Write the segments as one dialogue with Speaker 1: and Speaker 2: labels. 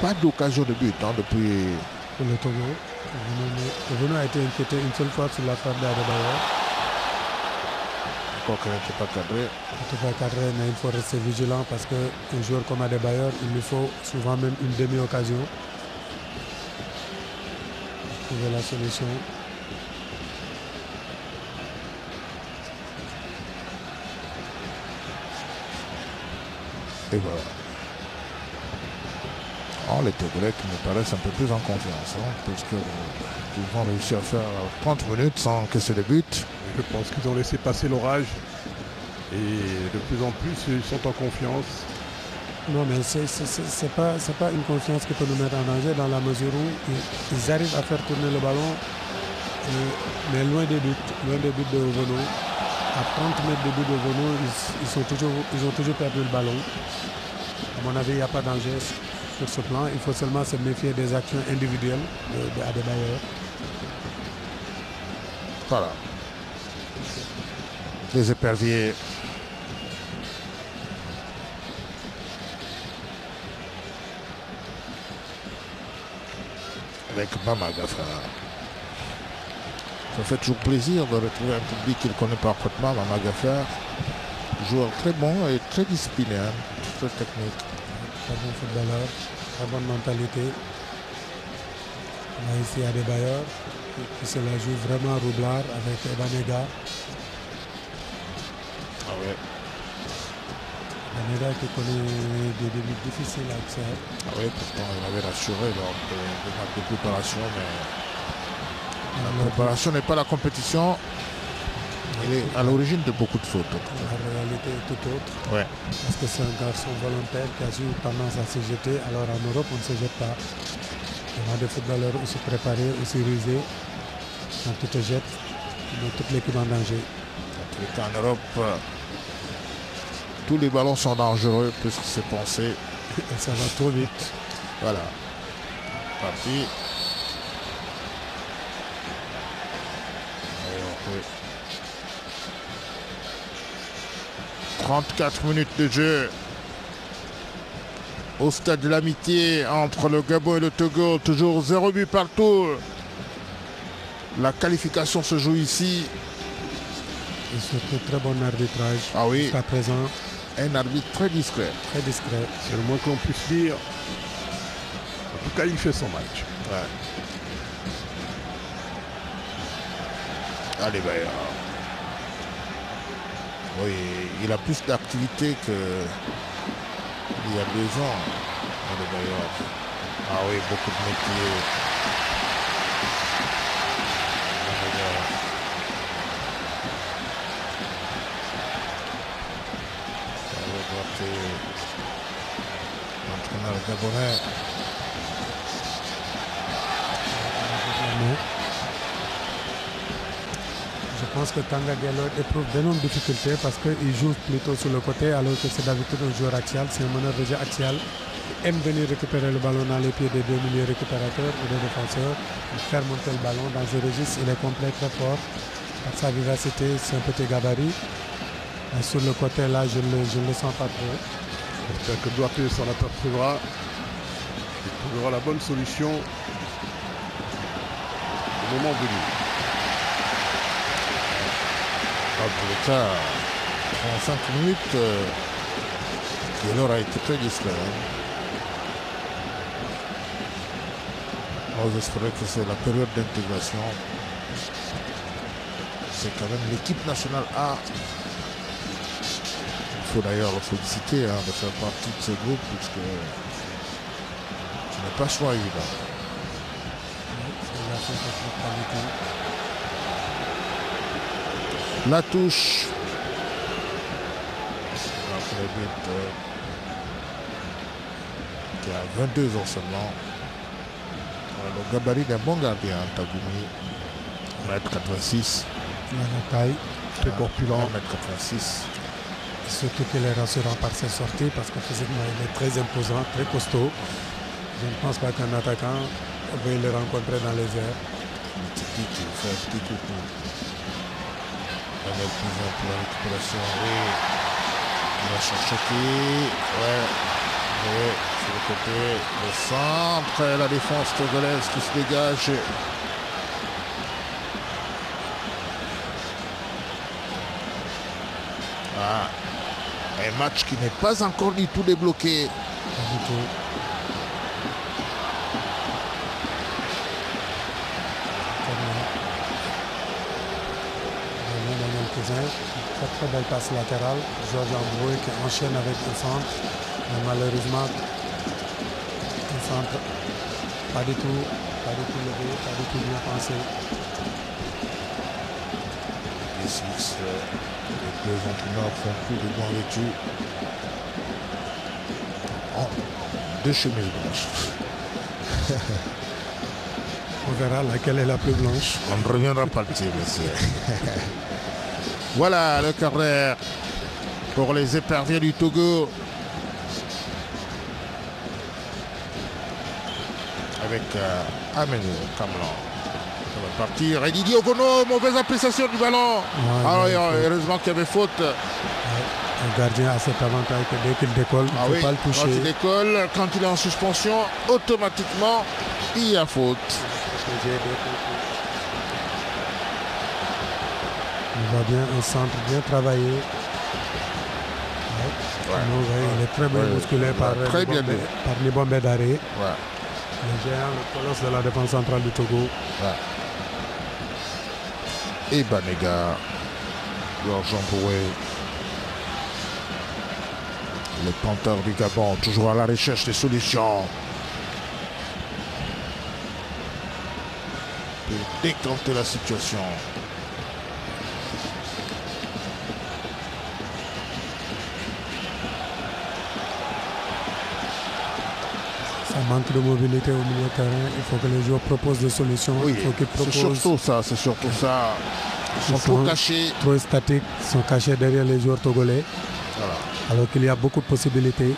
Speaker 1: Pas d'occasion de but hein, depuis.
Speaker 2: Pour le Togo. Ovono a été inquiété une seule fois sur la frappe d'Adebayor.
Speaker 1: Encore qu'il n'était pas cadré.
Speaker 2: Il n'était pas cadré, mais il faut rester vigilant parce qu'un joueur comme Adebayor, il lui faut souvent même une demi-occasion pour trouver la solution.
Speaker 1: Et voilà. Oh, les Togolais qui me paraissent un peu plus en confiance, hein, parce qu'ils vont réussir à faire 30 minutes sans encaisser de but.
Speaker 3: Je pense qu'ils ont laissé passer l'orage et de plus en plus ils sont en confiance.
Speaker 2: Non, mais c'est pas une confiance qui peut nous mettre en danger dans la mesure où ils arrivent à faire tourner le ballon, mais loin des buts de Ovono. À 30 mètres de but de Ovono, ils ont toujours perdu le ballon. À mon avis, il n'y a pas de danger sur ce plan. Il faut seulement se méfier des actions individuelles de Adebayor.
Speaker 1: Voilà. Les éperviers. Avec Bama Gafra. Ça fait toujours plaisir de retrouver un public qu'il connaît parfaitement, Bama Gafra. Joueur très bon et très discipliné, hein, très technique.
Speaker 2: Très bon footballeur, très bonne mentalité. On a ici Adebayor qui se la joue vraiment roublard avec Banega.
Speaker 1: Ah ouais.
Speaker 2: Banega qui connaît des débuts difficiles à Auxerre.
Speaker 1: Ah oui, pourtant il avait rassuré lors des matchs de préparation, mais la préparation n'est pas la compétition. Il est à l'origine de beaucoup de fautes.
Speaker 2: La réalité est tout autre.
Speaker 1: Ouais.
Speaker 2: Parce que c'est un garçon volontaire qui a eu tendance à se jeter. Alors en Europe, on ne se jette pas. Il y a des footballeurs aussi préparés, aussi rusés. Quand tu te jettes, tu mets toute l'équipe en danger.
Speaker 1: Dans tous les cas, en Europe, tous les ballons sont dangereux puisque c'est pensé.
Speaker 2: Et ça va trop vite.
Speaker 1: Voilà. Parti. Alors, oui. 34 minutes de jeu au stade de l'amitié entre le Gabon et le Togo. Toujours 0 but partout. La qualification se joue ici.
Speaker 2: Et surtout très bon arbitrage.
Speaker 1: Ah oui.
Speaker 2: Jusqu'à présent.
Speaker 1: Un arbitre très discret.
Speaker 2: Très discret.
Speaker 3: C'est le moins que l'on puisse dire. En tout cas, il fait son match.
Speaker 1: Ouais. Allez, Bayer. Oui, il a plus d'activité qu'il y a 2 ans. Allez, Bayer. Ah oui, beaucoup de métiers. L'entraîneur gabonais.
Speaker 2: Je pense que Tanga Diallo éprouve d'énormes difficultés parce qu'il joue plutôt sur le côté alors que c'est d'habitude un joueur axial, c'est un meneur de jeu axial. Il aime venir récupérer le ballon dans les pieds des 2 milieux récupérateurs ou des défenseurs, faire monter le ballon dans ce registre. Il est complet, très fort par sa vivacité, c'est un petit gabarit. Et sur le côté là, je ne le sens pas trop.
Speaker 3: J'espère que Douarté s'en apercevra. Il trouvera la bonne solution au moment venu.
Speaker 1: En tous les cas, en 5 minutes, Diallo a été très discret. Moi, j'espérais que c'est la période d'intégration. C'est quand même l'équipe nationale A. Il faut d'ailleurs le féliciter de faire partie de ce groupe puisque ce n'est pas choix évident. La touche. Après le but qui a 22 ans seulement. Le gabarit d'un bon gardien, Tagoumi. 1m86.
Speaker 2: La taille.
Speaker 3: Très corpulent.
Speaker 1: 1m86.
Speaker 2: Surtout qu'il est rassurant par ses sorties parce que physiquement il est très imposant, très costaud. Je ne pense pas qu'un attaquant veuille le rencontrer dans les airs.
Speaker 1: Il fait un petit coucou. Il est plus en pour la récupération. Oui. Il va chercher qui. Ouais. Et sur le côté, le centre, et la défense togolaise qui se dégage. Un match qui n'est pas encore du tout débloqué.
Speaker 2: Pas du tout. Daniel Cousin, très belle passe latérale. Georges Ambroué qui enchaîne avec un centre. Mais malheureusement, un centre pas du tout levé, pas du tout bien pensé.
Speaker 1: Les deux entraîneurs font plus de bons vêtus. Deux chemises blanches.
Speaker 2: On verra laquelle est la plus blanche.
Speaker 1: On ne reviendra pas dessus, monsieur. Voilà le carré pour les éperviers du Togo. Avec Amenou Kamlan. Ça va partir. Et Didier Ogono, mauvaise appréciation du ballon. Heureusement qu'il y avait faute.
Speaker 2: Le gardien a cet avantage que dès qu'il décolle, il ne faut pas le toucher.
Speaker 1: Quand il décolle, quand il est en suspension, automatiquement, il y a faute.
Speaker 2: On voit bien un centre bien travaillé. Il est très bien musculé par Nibombé Daré. Le géant, le colosse de la défense centrale du Togo.
Speaker 1: Et Banega, Georges Ambroué. Les Panthères du Gabon, toujours à la recherche des solutions. Pour décanter la situation.
Speaker 2: Ça manque de mobilité au milieu de terrain. Il faut que les joueurs proposent des solutions.
Speaker 1: Oui,
Speaker 2: il faut qu'ils proposent.
Speaker 1: C'est surtout ça. Ils sont trop cachés.
Speaker 2: Trop statiques, ils sont cachés derrière les joueurs togolais.
Speaker 1: Voilà.
Speaker 2: Alors qu'il y a beaucoup de possibilités.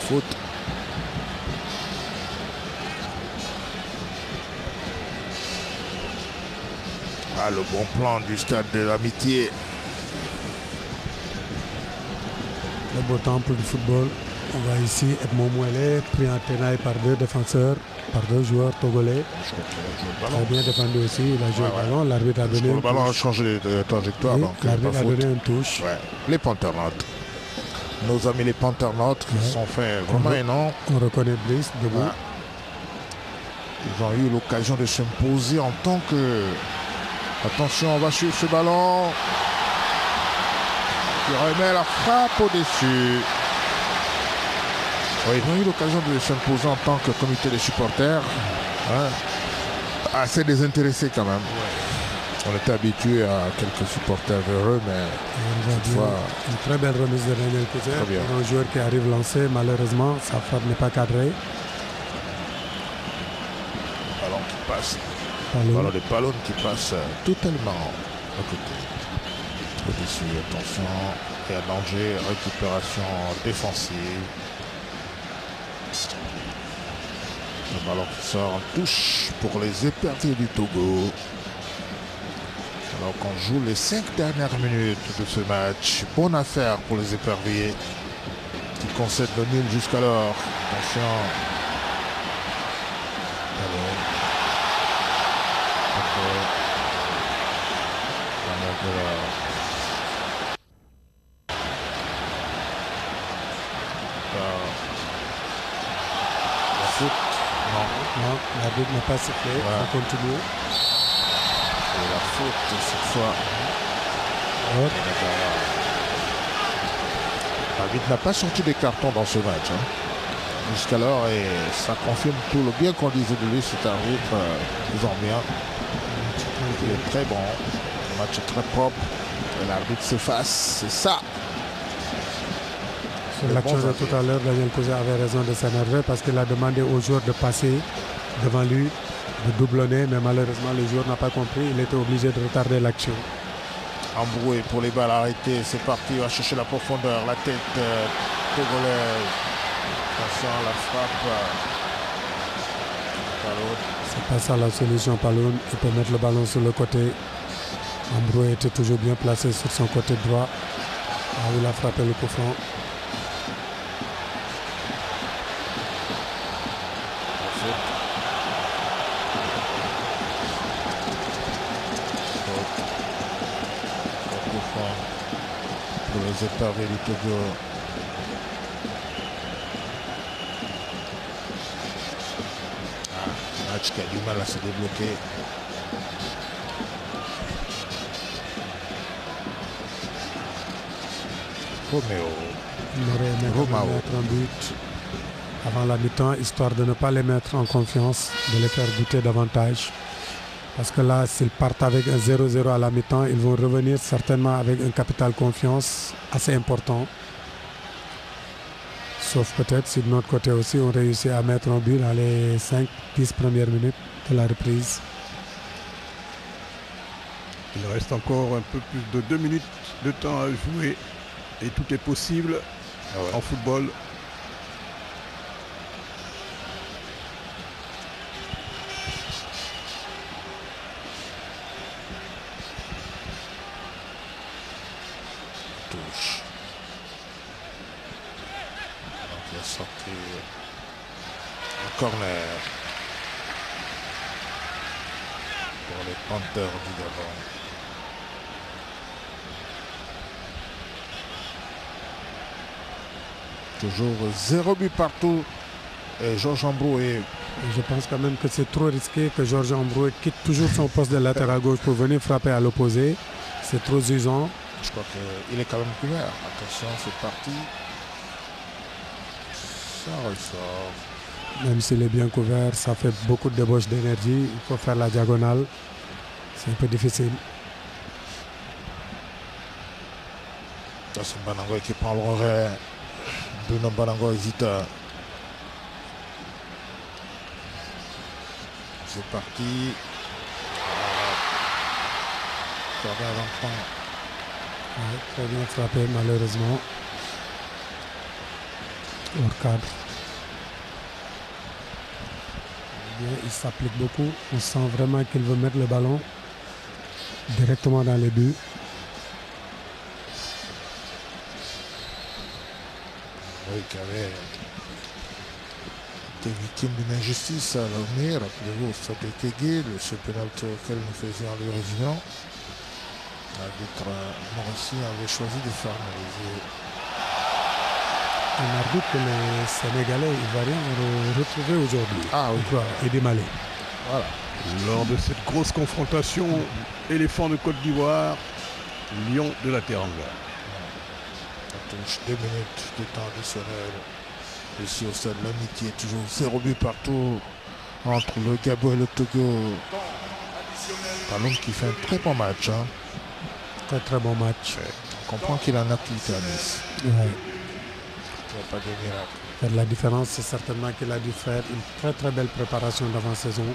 Speaker 1: Faute. Le bon plan du stade de l'Amitié.
Speaker 2: Le beau temple du football. On va ici Edmond Mouelé, pris en tenaille par deux défenseurs, par deux joueurs togolais. Très bien défendu aussi. Il a joué le ballon. L'arbitre a donné
Speaker 1: le ballon a changé de trajectoire.
Speaker 2: L'arbitre a donné une touche.
Speaker 1: Les Panternautes. Nos amis les Panternautes qui se sont fait vraiment un nom.
Speaker 2: On reconnaît Brice debout.
Speaker 1: Ils ont eu l'occasion de s'imposer en tant que... Attention, on va suivre ce ballon. Qui remet la frappe au-dessus. Ils ont eu l'occasion de s'imposer en tant que comité de supporters. Assez désintéressés quand même. On était habitué à quelques supporters véreux, mais cette fois...
Speaker 2: Une très belle remise de Daniel Cousin. Un joueur qui arrive lancé, malheureusement, sa frappe n'est pas cadrée.
Speaker 1: Ballon qui passe. Ballon de Palon qui passe totalement à côté. Au-dessus, attention, et à danger, récupération défensive. Le ballon qui sort en touche pour les éperviers du Togo. Alors qu'on joue les 5 dernières minutes de ce match. Bonne affaire pour les éperviers qui concèdent le nul jusqu'alors. Attention. La faute.
Speaker 2: Non, l'arbitre n'a pas sifflé. On continue.
Speaker 1: Et la faute cette fois. L'arbitre n'a pas sorti des cartons dans ce match. Jusqu'alors, et ça confirme tout le bien qu'on disait de lui, cet arbitre, disons bien. Il est très bon. Le match est très propre. Et l'arbitre s'efface. C'est ça.
Speaker 2: Sur l'action de tout à l'heure, Daniel Cousin avait raison de s'énerver parce qu'il a demandé aux joueurs de passer devant lui, de doublonner, mais malheureusement le joueur n'a pas compris, il était obligé de retarder l'action.
Speaker 1: Embroué pour les balles arrêtées, c'est parti, il va chercher la profondeur, la tête togolaise. Attention, la frappe.
Speaker 2: C'est pas ça la solution, Paloun. Il peut mettre le ballon sur le côté. Embroué était toujours bien placé sur son côté droit. Ah, il a frappé le coup franc.
Speaker 1: Pour les épavés du Togo. Match qui a du mal à se débloquer.
Speaker 2: Il aurait aimé mettre un but avant la mi-temps, histoire de ne pas les mettre en confiance, de les faire douter davantage. Parce que là, s'ils partent avec un 0-0 à la mi-temps, ils vont revenir certainement avec un capital confiance assez important. Sauf peut-être si de notre côté aussi, on réussit à mettre un but dans les 5-10 premières minutes de la reprise.
Speaker 3: Il reste encore un peu plus de 2 minutes de temps à jouer et tout est possible en football.
Speaker 1: Touche. Donc il a sorti un corner pour les Panthers du Gabon. Toujours 0 but partout. Et Georges Embroué.
Speaker 2: Je pense quand même que c'est trop risqué que Georges Embroué quitte toujours son poste de latéral gauche pour venir frapper à l'opposé. C'est trop usant.
Speaker 1: Je crois qu'il est quand même couvert. Attention, c'est parti. Ça ressort.
Speaker 2: Même s'il est bien couvert, ça fait beaucoup de débauche d'énergie. Il faut faire la diagonale. C'est un peu difficile.
Speaker 1: C'est Banango qui prend le relais. Bruno Banango hésite. C'est parti.
Speaker 2: Ouais, très bien frappé malheureusement. Hors cadre. Bien, il s'applique beaucoup. On sent vraiment qu'il veut mettre le ballon directement dans les buts.
Speaker 1: Oui, qui avait été victime d'une injustice à l'avenir. Rappelez-vous, ça a été gay, ce pénalty auquel nous faisions allusion. L'arbitre Maurici avait choisi de fermer
Speaker 2: Un arbitre que les Sénégalais ivoiriens vont retrouver aujourd'hui.
Speaker 1: Ah oui.
Speaker 2: Et démalé.
Speaker 1: Voilà.
Speaker 3: Lors de cette grosse confrontation, éléphant de Côte d'Ivoire, lion de la Teranga.
Speaker 1: Ça touche 2 minutes de temps additionnel. Ici au stade de l'Amitié, toujours 0 but partout entre le Gabon et le Togo. Talon qui fait un très bon match. Hein.
Speaker 2: Très très bon match.
Speaker 1: On comprend qu'il en a quitté à Nice.
Speaker 2: Ouais.
Speaker 1: Il n'y a pas de miracle.
Speaker 2: Faire la différence, c'est certainement qu'il a dû faire une très très belle préparation d'avant-saison.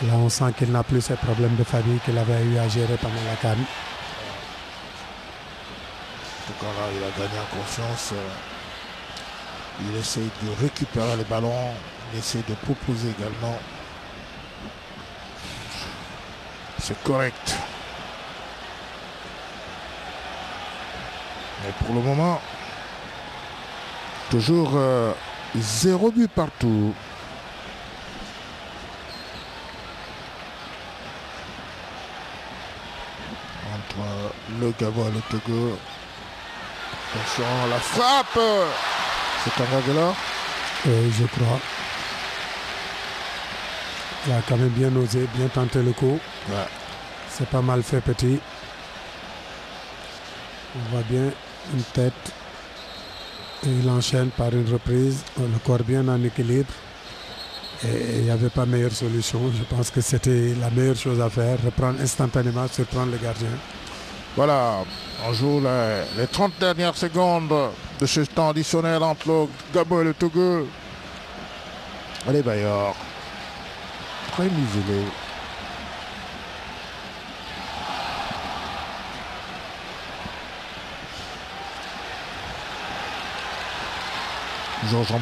Speaker 2: Là, on sent qu'il n'a plus ces problèmes de famille qu'il avait eu à gérer pendant la CAN.
Speaker 1: En tout cas, là, il a gagné en confiance. Il essaye de récupérer les ballons. Il essaye de proposer également. C'est correct. Mais pour le moment, toujours 0 but partout. Entre le Gabon et le Togo. Attention, la frappe. C'est Kangagela.
Speaker 2: Je crois. Il a quand même bien osé, bien tenté le coup.
Speaker 1: Ouais.
Speaker 2: C'est pas mal fait, petit. On voit bien une tête. Et il enchaîne par une reprise. Le corps bien en équilibre. Et il n'y avait pas meilleure solution. Je pense que c'était la meilleure chose à faire. Reprendre instantanément, surprendre le gardien.
Speaker 1: Voilà, on joue les 30 dernières secondes de ce temps additionnel entre le Gabon et le Togo. Allez, Bayor. très muselé. Georges